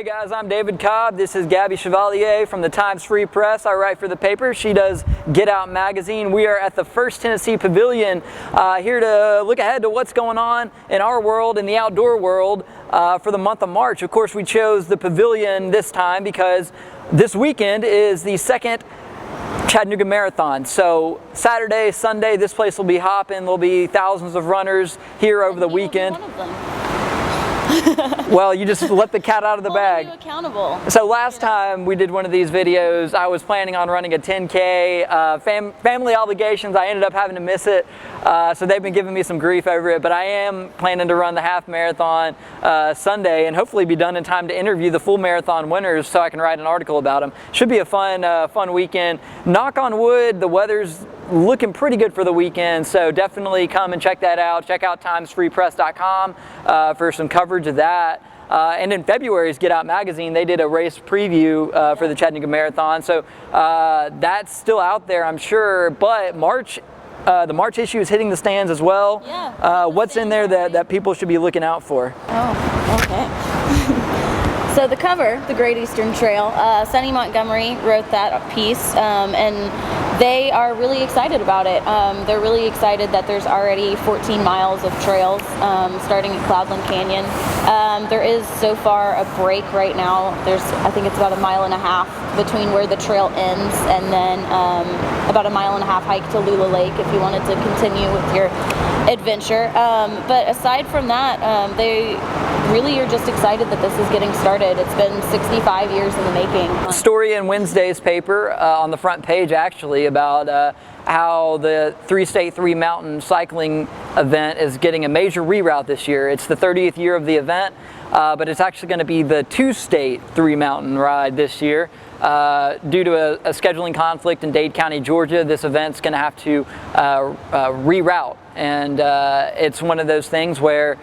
Hey guys, I'm David Cobb. This is Gabby Chevalier from the Times Free Press. I write for the paper. She does Get Out magazine. We are at the First Tennessee Pavilion here to look ahead to what's going on in our world, in the outdoor world, for the month of March. Of course, we chose the pavilion this time because this weekend is the second Chattanooga Marathon. So Saturday, Sunday, this place will be hopping. There'll be thousands of runners here over the weekend. One of them. Well, you just let the cat out of the bag. Hold you accountable. So last time we did one of these videos, I was planning on running a 10K. Family obligations, I ended up having to miss it. So they've been giving me some grief over it, but I am planning to run the half marathon Sunday and hopefully be done in time to interview the full marathon winners so I can write an article about them. Should be a fun weekend. Knock on wood, the weather's looking pretty good for the weekend, so definitely come and check that out. Check out timesfreepress.com for some coverage of that. And in February's Get Out magazine, they did a race preview for the Chattanooga Marathon, so that's still out there, I'm sure. But the March issue is hitting the stands as well. Yeah. What's in there that people should be looking out for? Oh, okay. So the cover, The Great Eastern Trail, Sonny Montgomery wrote that piece, and they are really excited about it. They're really excited that there's already 14 miles of trails starting at Cloudland Canyon. There is so far a break right now. I think it's about 1.5 miles between where the trail ends and then about 1.5 mile hike to Lula Lake if you wanted to continue with your adventure. But aside from that, they really are just excited that this is getting started. It's been 65 years in the making. Story in Wednesday's paper on the front page actually about how the three-state, three-mountain cycling event is getting a major reroute this year. It's the 30th year of the event, but it's actually going to be the two-state, three-mountain ride this year. Due to a scheduling conflict in Dade County, Georgia, this event's going to have to reroute, and it's one of those things where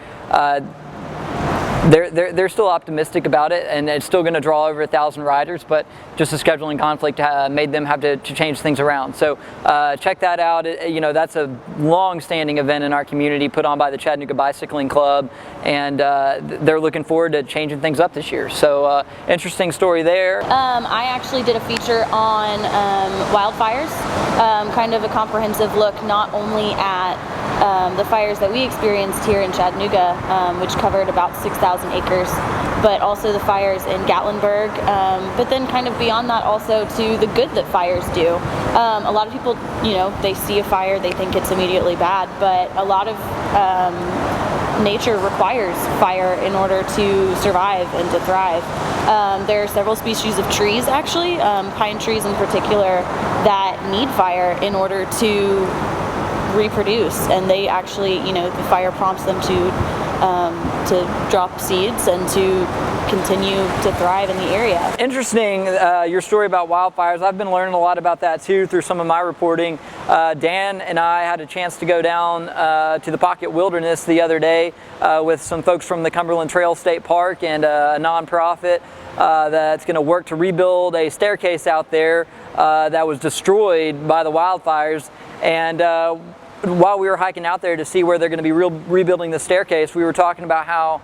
they're still optimistic about it, and it's still going to draw over 1,000 riders, but just a scheduling conflict made them have to change things around. So check that out. That's a long-standing event in our community put on by the Chattanooga Bicycling Club, and they're looking forward to changing things up this year. So interesting story there. I actually did a feature on wildfires, kind of a comprehensive look not only at the fires that we experienced here in Chattanooga, which covered about 6,000 acres, but also the fires in Gatlinburg, but then kind of beyond that also to the good that fires do. A lot of people, they see a fire, they think it's immediately bad, but a lot of nature requires fire in order to survive and to thrive. There are several species of trees actually, pine trees in particular, that need fire in order to reproduce, and they actually, the fire prompts them to drop seeds and to continue to thrive in the area. Interesting, your story about wildfires. I've been learning a lot about that too through some of my reporting. Dan and I had a chance to go down to the Pocket Wilderness the other day with some folks from the Cumberland Trail State Park and a nonprofit that's going to work to rebuild a staircase out there that was destroyed by the wildfires. And while we were hiking out there to see where they're going to be rebuilding the staircase, we were talking about how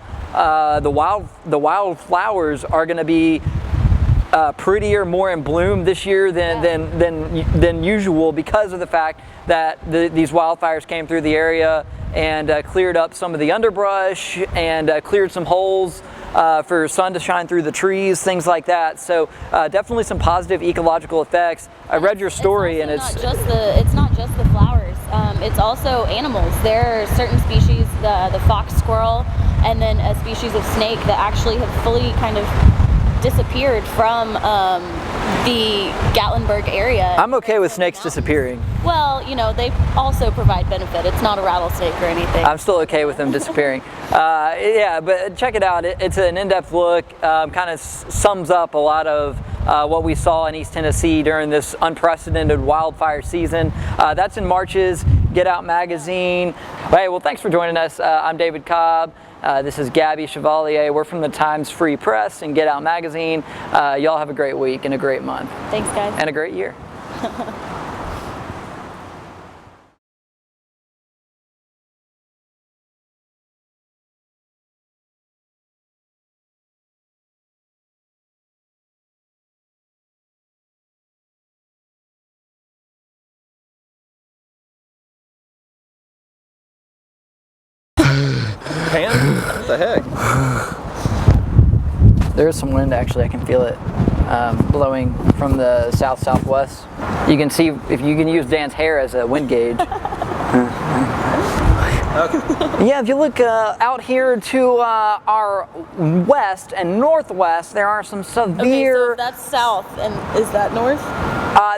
the wildflowers are going to be prettier, more in bloom this year than usual because of the fact that these wildfires came through the area and cleared up some of the underbrush and cleared some holes for sun to shine through the trees, things like that. So definitely some positive ecological effects. I read your story, and it's not just the flowers. It's also animals. There are certain species, the fox squirrel, and then a species of snake that actually have fully kind of disappeared from the Gatlinburg area. I'm okay with snakes disappearing. Well, they also provide benefit. It's not a rattlesnake or anything. I'm still okay with them disappearing. Yeah, but check it out. It's an in-depth look, kind of sums up a lot of what we saw in East Tennessee during this unprecedented wildfire season. That's in March's Get Out magazine. Hey, well, thanks for joining us. I'm David Cobb. This is Gabby Chevalier. We're from the Times Free Press and Get Out magazine. Y'all have a great week and a great month. Thanks, guys. And a great year. hand? What the heck? There is some wind, actually. I can feel it blowing from the south-southwest. You can see if you can use Dan's hair as a wind gauge. Okay. Yeah, if you look out here to our west and northwest, there are some severe... Okay, so that's south, and is that north?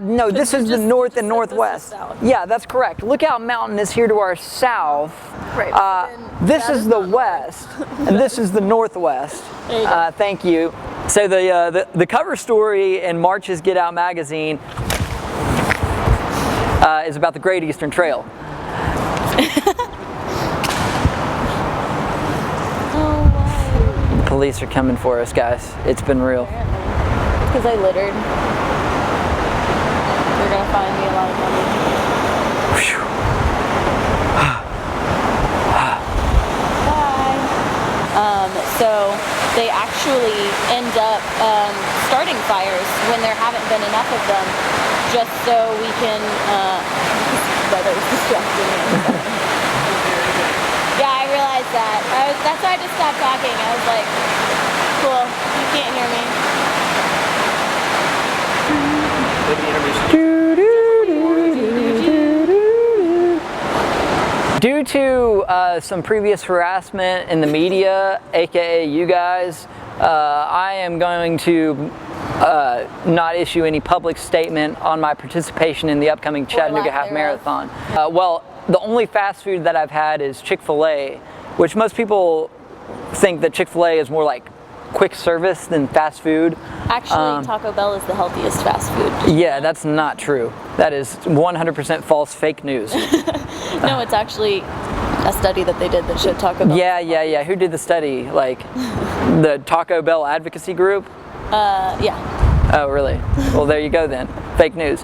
No, this is the north and northwest. Yeah, that's correct. Lookout Mountain is here to our south. Right. This is the west, and this is the northwest. There you go. Thank you. So the cover story in March's Get Out magazine is about the Great Eastern Trail. Police are coming for us, guys. It's been real. Because I littered. They're gonna find me a lot of money. Bye. So they actually end up starting fires when there haven't been enough of them, just so we can. Weather's distracting me. Yeah, I realized that. That's why I just stopped talking. I was like, cool, you can't hear me. Due to some previous harassment in the media, aka you guys, I am going to not issue any public statement on my participation in the upcoming Chattanooga Half Marathon. Well, the only fast food that I've had is Chick-fil-A, which most people think that Chick-fil-A is more like quick service than fast food. Actually, Taco Bell is the healthiest fast food. Yeah, that's not true. That is 100% false, fake news. No, it's actually a study that they did that showed Taco Bell. Yeah. Who did the study? Like the Taco Bell advocacy group? Yeah. Oh, really? Well, there you go then. Fake news.